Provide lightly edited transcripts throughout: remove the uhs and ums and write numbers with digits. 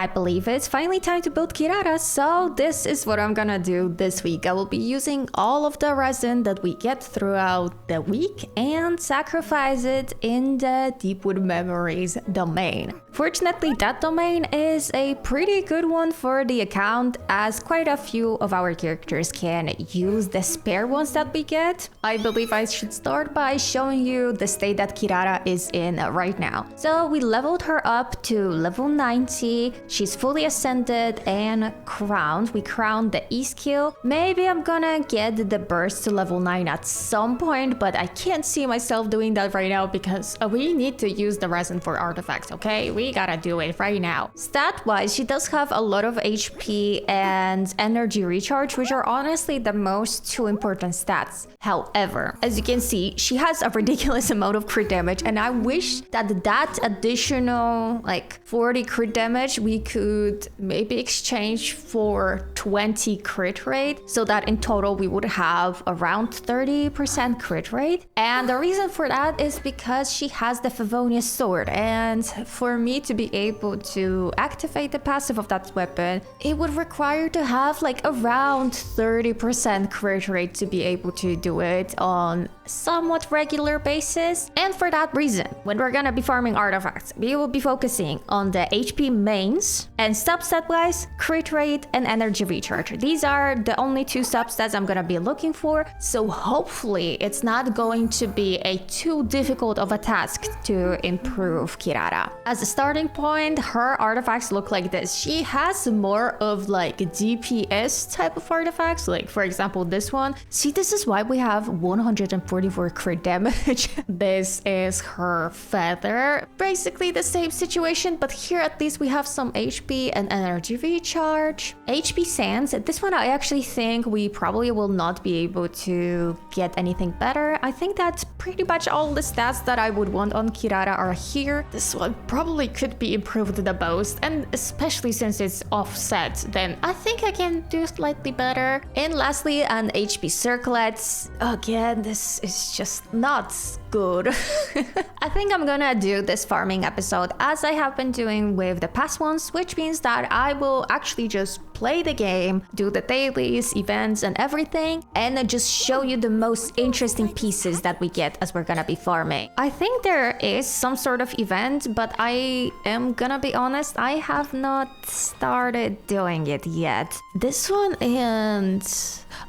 I believe it's finally time to build Kirara, so this is what I'm gonna do this week. I will be using all of the resin that we get throughout the week and sacrifice it in the Deepwood Memories domain. Fortunately, that domain is a pretty good one for the account, as quite a few of our characters can use the spare ones that we get. I believe I should start by showing you the state that Kirara is in right now. So we leveled her up to level 90. She's fully ascended and crowned. We crowned the E-skill. Maybe I'm gonna get the burst to level 9 at some point, but I can't see myself doing that right now because we need to use the resin for artifacts, okay? We gotta do it right now. Stat-wise, she does have a lot of HP and energy recharge, which are honestly the most two important stats. However, as you can see, she has a ridiculous amount of crit damage, and I wish that that additional like 40 crit damage we could maybe exchange for 20 crit rate, so that in total we would have around 30% crit rate. And the reason for that is because she has the Favonius sword, and for me to be able to activate the passive of that weapon, it would require to have like around 30% crit rate to be able to do it on somewhat regular basis. And for that reason, when we're gonna be farming artifacts, we will be focusing on the HP mains and substat wise, crit rate and energy recharge. These are the only two substats I'm gonna be looking for, so hopefully it's not going to be a too difficult of a task to improve Kirara. As a starting point, her artifacts look like this. She has more of like DPS type of artifacts, like for example this one. See, this is why we have 144 crit damage. This is her feather, basically the same situation, but here at least we have some HP and energy recharge. HP sands, this one I actually think we probably will not be able to get anything better. I think that pretty much all the stats that I would want on Kirara are here. This one probably could be improved the most, and especially since it's offset, then I think I can do slightly better. And lastly, an HP circlets. Again, this is just not good. I think I'm gonna do this farming episode as I have been doing with the past ones, which means that I will actually just play the game, do the dailies, events and everything, and then just show you the most interesting pieces that we get as we're gonna be farming. I think there is some sort of event, but I am gonna be honest, I have not started doing it yet. This one, and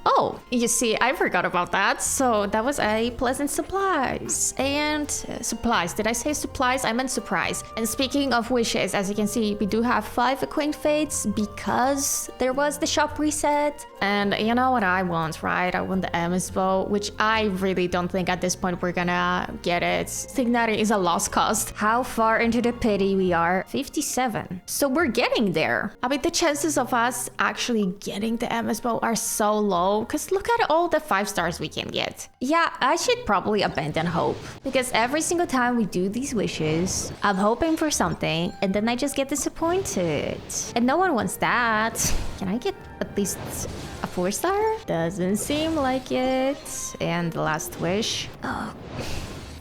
oh, you see, I forgot about that. So that was a pleasant supplies and supplies. Did I say supplies? I meant surprise. And speaking of wishes, as you can see, we do have 5 Acquaint Fates because there was the shop reset. And you know what I want, right? I want the MS bow, which I really don't think at this point we're gonna get it. Signari is a lost cause. How far into the pity we are? 57. So we're getting there. I mean, the chances of us actually getting the MS bow are so low, because look at all the 5 stars we can get. Yeah, I should probably abandon hope, because every single time we do these wishes, I'm hoping for something and then I just get disappointed. And no one wants that. Can I get at least a 4 star? Doesn't seem like it. And the last wish. Oh.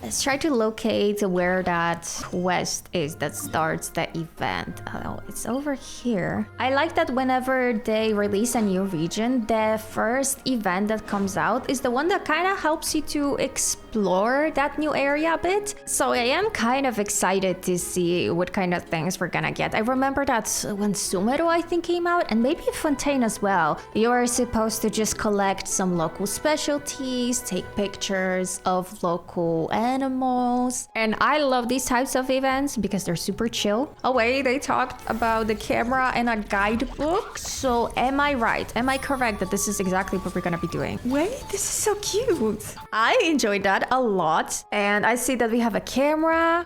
Let's try to locate where that quest is that starts the event. Oh, it's over here. I like that whenever they release a new region, the first event that comes out is the one that kind of helps you to explore that new area a bit. So I am kind of excited to see what kind of things we're gonna get. I remember that when Sumero, I think, came out, and maybe Fontaine as well, you are supposed to just collect some local specialties, take pictures of local animals, and I love these types of events because they're super chill. Oh wait, they talked about the camera and a guidebook, so am I right? Am I correct that this is exactly what we're gonna be doing? Wait, this is so cute. I enjoyed that a lot, and I see that we have a camera.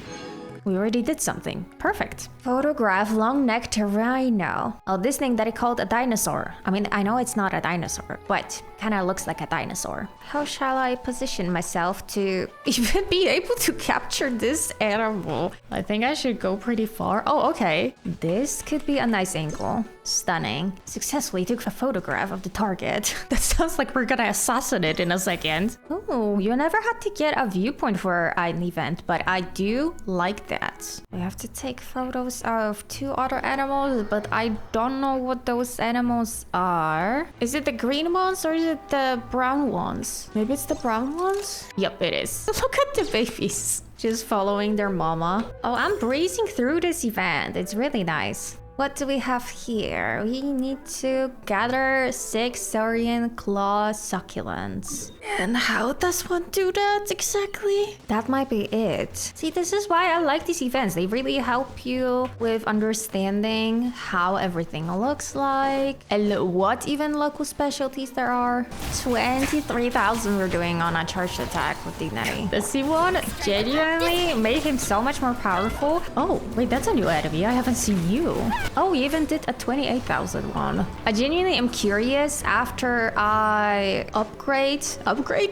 We already did something. Perfect. Photograph long-necked rhino. Oh, this thing that I called a dinosaur. I mean, I know it's not a dinosaur, but kind of looks like a dinosaur. How shall I position myself to even be able to capture this animal? I think I should go pretty far. Oh, okay. This could be a nice angle. Stunning. Successfully took a photograph of the target. That sounds like we're gonna assassinate in a second. Oh, you never had to get a viewpoint for an event, but I do like them. yet. We have to take photos of 2 other animals, but I don't know what those animals are. Is it the green ones or is it the brown ones? Maybe it's the brown ones? Yep, it is. Look at the babies. Just following their mama. Oh, I'm breezing through this event. It's really nice. What do we have here? We need to gather 6 saurian claw succulents. And how does one do that exactly? That might be it. See, this is why I like these events. They really help you with understanding how everything looks like and what even local specialties there are. 23,000 we're doing on a charged attack with Dignity. The C1 genuinely made him so much more powerful. Oh, wait, that's a new enemy. I haven't seen you. Oh, we even did a 28,000 one. I genuinely am curious after I upgrade?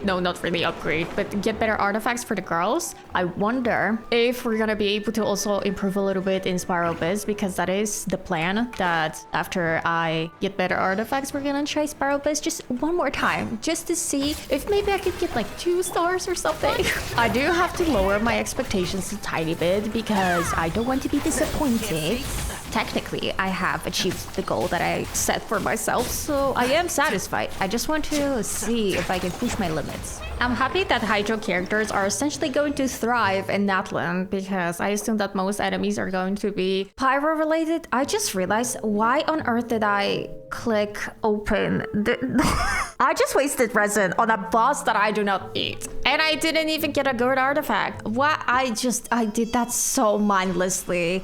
No, not really upgrade, but get better artifacts for the girls. I wonder if we're gonna be able to also improve a little bit in Spiral Biz, because that is the plan, that after I get better artifacts, we're gonna try Spiral Biz just one more time, just to see if maybe I could get like 2 stars or something. I do have to lower my expectations a tiny bit because I don't want to be disappointed. Technically, I have achieved the goal that I set for myself, so I am satisfied. I just want to see if I can push my limits. I'm happy that Hydro characters are essentially going to thrive in Natlan, because I assume that most enemies are going to be pyro related. I just realized, why on earth did I click open? I just wasted resin on a boss that I do not need. And I didn't even get a good artifact. What? I did that so mindlessly.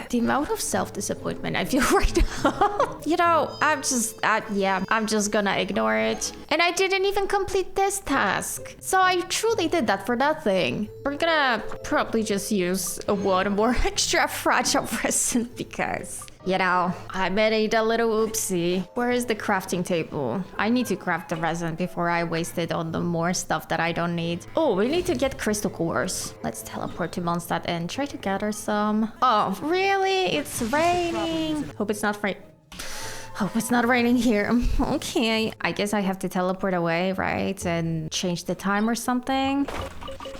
The amount of self-disappointment I feel right now. You know, I'm just gonna ignore it. And I didn't even complete this task. So I truly did that for nothing. We're gonna probably just use one more extra fragile resin because, you know, I made a little oopsie. Where is the crafting table? I need to craft the resin before I waste it on the more stuff that I don't need. Oh, we need to get crystal cores. Let's teleport to Mondstadt and try to gather some. Oh, really? It's raining. Hope it's not raining. Hope it's not raining here. Okay. I guess I have to teleport away, right? And change the time or something.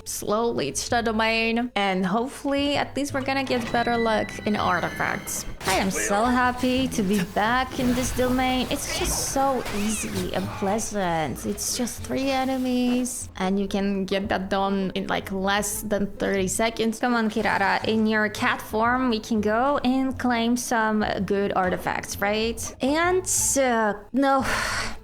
Slowly to the domain, and hopefully at least we're gonna get better luck in artifacts. I am so happy to be back in this domain. It's just so easy and pleasant. It's just 3 enemies and you can get that done in like less than 30 seconds. Come on, Kirara, in your cat form we can go and claim some good artifacts, right? And no,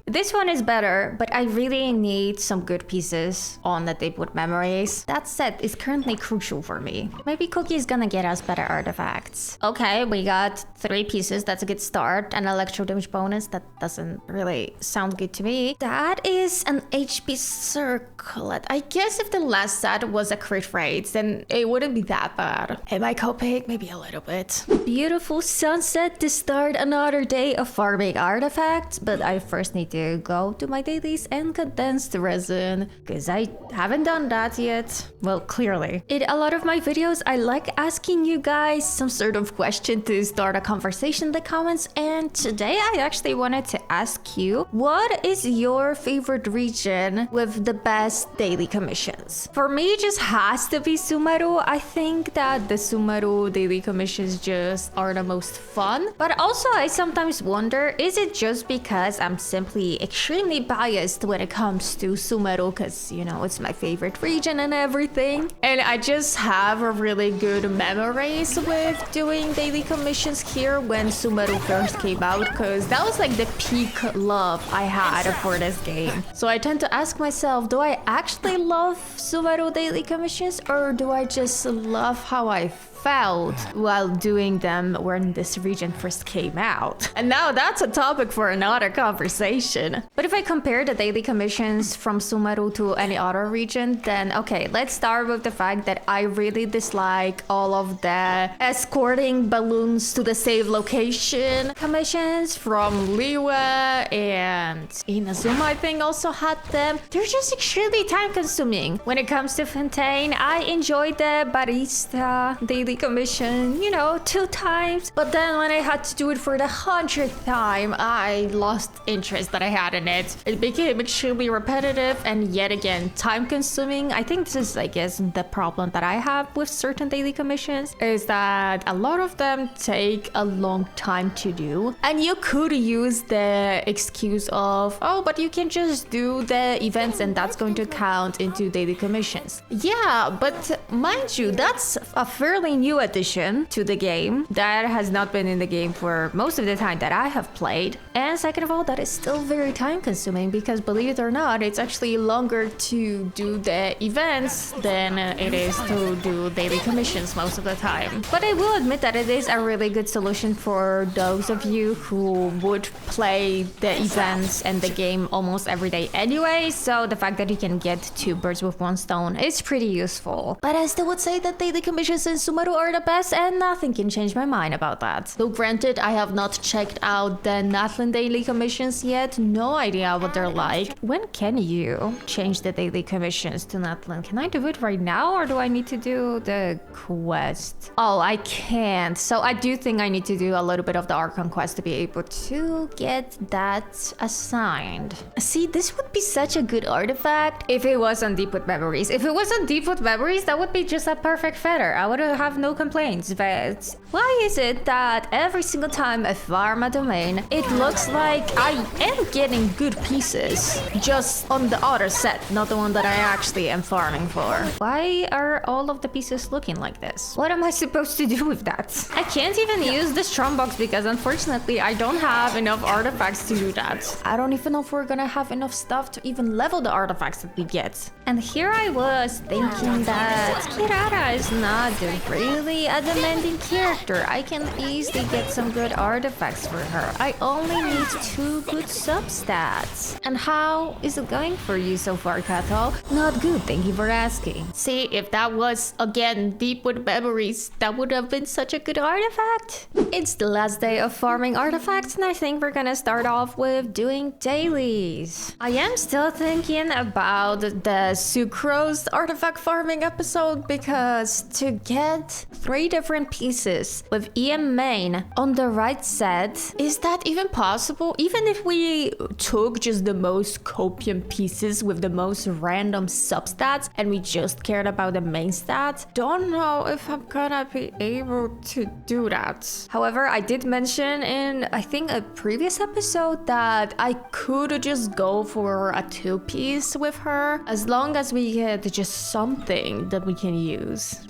this one is better, but I really need some good pieces on the Deepwood Memories. That set is currently crucial for me. Maybe Cookie is gonna get us better artifacts. Okay, we got 3 pieces. That's a good start. An electro damage bonus. That doesn't really sound good to me. That is an HP circlet. I guess if the last set was a crit rate, then it wouldn't be that bad. Am I coping? Maybe a little bit. Beautiful sunset to start another day of farming artifacts, but I first need to go to my dailies and condense the resin, because I haven't done that yet. Well, clearly. In a lot of my videos, I like asking you guys some sort of question to start a conversation in the comments, and today I actually wanted to ask you, what is your favorite region with the best daily commissions? For me, it just has to be Sumeru. I think that the Sumeru daily commissions just are the most fun, but also I sometimes wonder, is it just because I'm simply extremely biased when it comes to Sumeru, because, you know, it's my favorite region and everything, and I just have a really good memories with doing daily commissions here when Sumeru first came out, because that was like the peak love I had for this game. So I tend to ask myself, do I actually love Sumeru daily commissions, or do I just love how I felt while doing them when this region first came out? And now that's a topic for another conversation. But if I compare the daily commissions from Sumeru to any other region, then okay, let's start with the fact that I really dislike all of the escorting balloons to the save location commissions from Liwa, and Inazuma I think also had them. They're just extremely time consuming. When it comes to Fontaine, I enjoy the barista daily daily commission, you know, 2 times. But then when I had to do it for the 100th time, I lost interest that I had in it. It became extremely repetitive and yet again time consuming. I think this is, I guess, the problem that I have with certain daily commissions is that a lot of them take a long time to do. And you could use the excuse of, oh, but you can just do the events and that's going to count into daily commissions. Yeah, but mind you, that's a fairly new addition to the game that has not been in the game for most of the time that I have played. And second of all, that is still very time consuming because believe it or not, it's actually longer to do the events than it is to do daily commissions most of the time. But I will admit that it is a really good solution for those of you who would play the events and the game almost every day anyway, so the fact that you can get 2 birds with 1 stone is pretty useful. But I still would say that daily commissions in Sumeru are the best and nothing can change my mind about that. Though granted, I have not checked out the Natlan daily commissions yet, no idea what they're like. When can you change the daily commissions to Natlan? Can I do it right now or do I need to do the quest? Oh, I can't. So I do think I need to do a little bit of the archon quest to be able to get that assigned. See, this would be such a good artifact if it was on Deepwood Memories. If it was on Deepwood Memories, that would be just a perfect feather. I would have no complaints, but why is it that every single time I farm a domain, it looks like I am getting good pieces just on the other set, not the one that I actually am farming for? Why are all of the pieces looking like this? What am I supposed to do with that? I can't even use the strong box because unfortunately I don't have enough artifacts to do that. I don't even know if we're gonna have enough stuff to even level the artifacts that we get. And here I was thinking that Kirara is not really a demanding character. I can easily get some good artifacts for her. I only need 2 good substats. And how is it going for you so far, Kato? Not good, thank you for asking. See, if that was, again, Deepwood Memories, that would have been such a good artifact. It's the last day of farming artifacts, and I think we're gonna start off with doing dailies. I am still thinking about the sucrose artifact farming episode because to get 3 different pieces with EM main on the right set, is that even possible? Even if we took just the most copium pieces with the most random substats and we just cared about the main stats, don't know if I'm gonna be able to do that. However, I did mention in I think a previous episode that I could just go for a 2-piece with her as long as we get just something that we can use.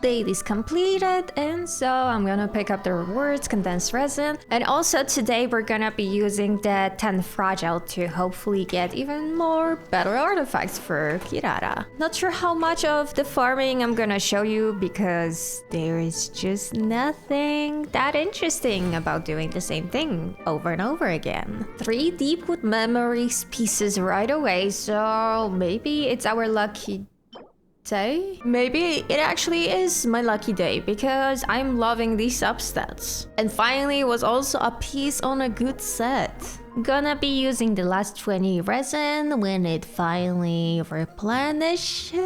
Dailies completed, and so I'm gonna pick up the rewards, condensed resin, and also today we're gonna be using the 10 fragile to hopefully get even more better artifacts for Kirara. Not sure how much of the farming I'm gonna show you because there is just nothing that interesting about doing the same thing over and over again. 3 Deepwood Memories pieces right away, so maybe it's our lucky day? Maybe it actually is my lucky day because I'm loving these substats. And finally was also a piece on a good set. Gonna be using the last 20 resin when it finally replenishes.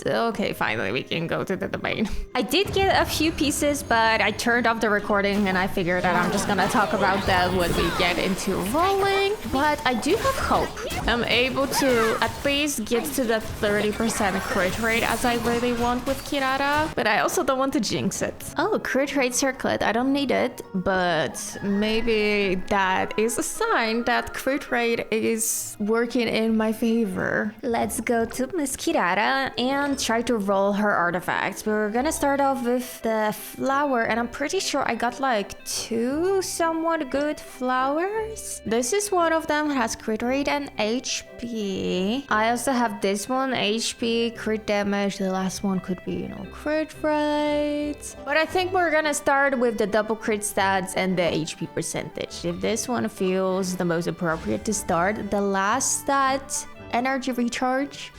Okay, finally we can go to the domain. I did get a few pieces, but I turned off the recording and I figured that I'm just gonna talk about that when we get into rolling. But I do have hope. I'm able to at least get to the 30% crit rate as I really want with Kirara, but I also don't want to jinx it. Oh, crit rate circlet. I don't need it, but maybe that is a sign that crit rate is working in my favor. Let's go to Miss Kirara and try to roll her artifacts. We're gonna start off with the flower, and I'm pretty sure I got like 2 somewhat good flowers. This is one of them, has crit rate and HP. I also have this one, HP, crit damage. The last one could be, you know, crit rate. But I think we're gonna start with the double crit stats and the HP percentage. If this one feels the most appropriate to start, the last stat, energy recharge,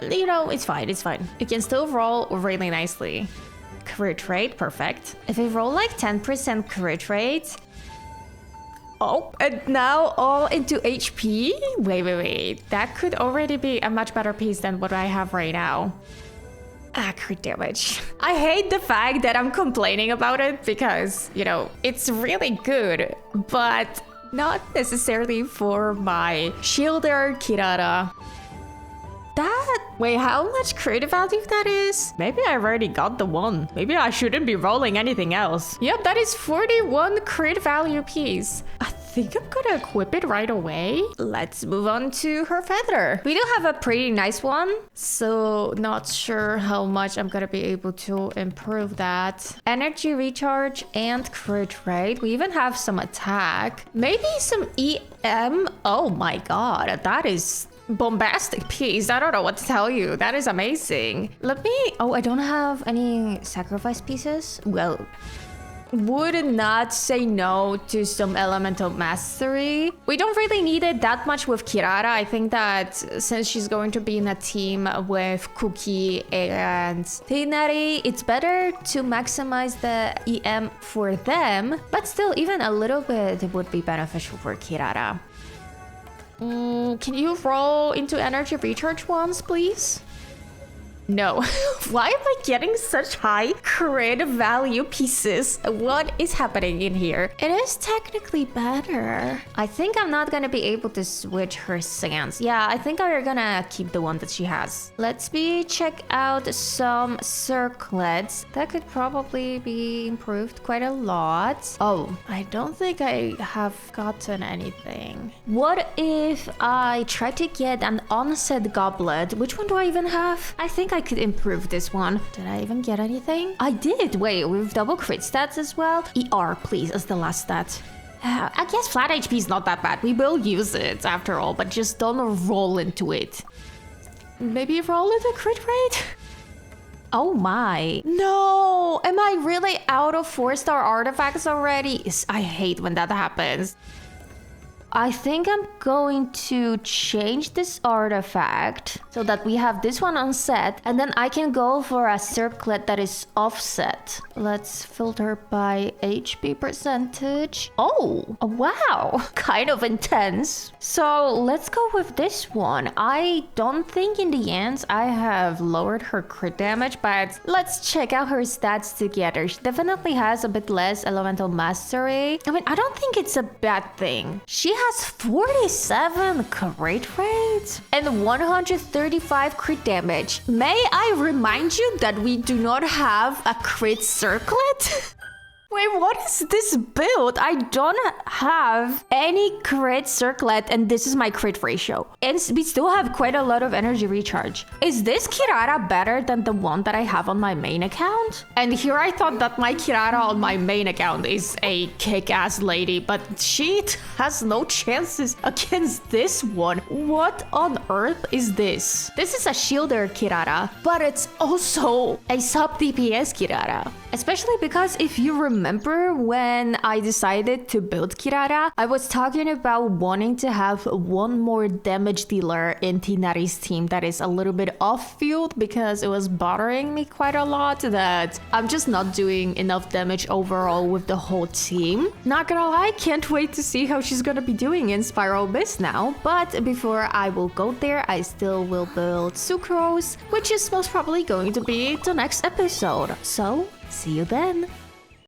you know, it's fine, it's fine. You can still roll really nicely. Crit rate, perfect. If we roll like 10% crit rate, oh, and now all into HP? Wait. That could already be a much better piece than what I have right now. crit damage. I hate the fact that I'm complaining about it because, you know, it's really good, but not necessarily for my shielder Kirara. Wait, how much crit value that is? Maybe I already got the one. Maybe I shouldn't be rolling anything else. Yep, that is 41 crit value piece. I think I'm gonna equip it right away. Let's move on to her feather. We do have a pretty nice one, so not sure how much I'm gonna be able to improve that. Energy recharge and crit rate. We even have some attack. Maybe some EM. Oh my god, that is bombastic piece. I don't know what to tell you. That is amazing. Let me... Oh, I don't have any sacrifice pieces. Well, would not say no to some elemental mastery. We don't really need it that much with Kirara. I think that since she's going to be in a team with Cookie and Tinari, it's better to maximize the EM for them, but still even a little bit would be beneficial for Kirara. Can you roll into energy recharge once, please? No. Why am I getting such high crit value pieces? What is happening in here? It is technically better. I think I'm not gonna be able to switch her sands. Yeah, I think we're gonna keep the one that she has. Let's check out some circlets. That could probably be improved quite a lot. Oh, I don't think I have gotten anything. What if I try to get an onset goblet? Which one do I even have? I think I could improve this one. Did I even get anything? I did. Wait, with double crit stats as well. ER, please, as the last stat. I guess flat HP is not that bad. We will use it after all, but just don't roll into it. Maybe roll into crit rate? Oh my. No! Am I really out of 4-star artifacts already? I hate when that happens. I think I'm going to change this artifact so that we have this one on set, and then I can go for a circlet that is offset. Let's filter by HP percentage. Oh, wow, kind of intense. So let's go with this one. I don't think in the end I have lowered her crit damage, but let's check out her stats together. She definitely has a bit less elemental mastery. I mean, I don't think it's a bad thing. She has 47 crit rate and 135 crit damage. May I remind you that we do not have a crit circlet? Wait, what is this build? I don't have any crit circlet and this is my crit ratio. And we still have quite a lot of energy recharge. Is this Kirara better than the one that I have on my main account? And here I thought that my Kirara on my main account is a kick-ass lady, but she has no chances against this one. What on earth is this? This is a shielder Kirara, but it's also a sub DPS Kirara. Especially because if you remember when I decided to build Kirara, I was talking about wanting to have one more damage dealer in Tinari's team that is a little bit off field because it was bothering me quite a lot that I'm just not doing enough damage overall with the whole team. Not gonna lie, can't wait to see how she's gonna be doing in Spiral Abyss now. But before I will go there, I still will build Sucrose, which is most probably going to be the next episode. So, see you then.